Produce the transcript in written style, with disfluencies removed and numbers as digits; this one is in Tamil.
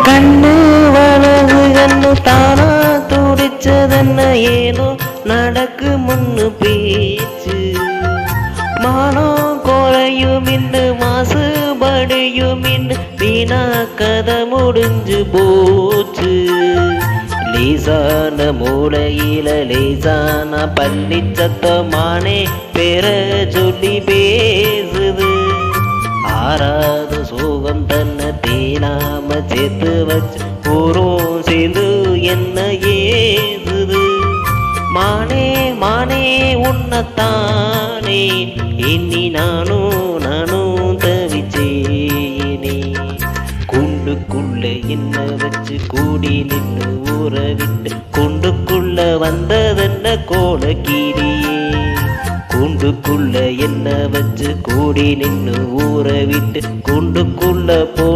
கண்ணு வலது கண்ணு தானா துடிச்சதென்ன ஏனோ நடக்கு முன்னு பேச்சு மானம் குறையும் இன்னு மாசுபடியும் இன்னு வீணா கதை முடிஞ்சு போச்சு லேசான மூளையில லேசான பள்ளி சத்தமானே பெற சொல்லி பேசுது ஆறாத சோகம் தன்னை தேனாம சேர்த்து வச்சு ஊரும் சேர்ந்து என்ன ஏசுது மானே மானே உன்னத்தானே எண்ணி நானும் தவிச்சேனே குண்டுக்குள்ள என்ன வச்சு கூடி நின்று ஊற விட்டு குண்டுக்குள்ள வந்ததென்ன கோலக்கீரியே குண்டுக்குள்ள என்ன வச்சு கூடி நின்று ஊற விட்டு குண்டுக்குள்ள போ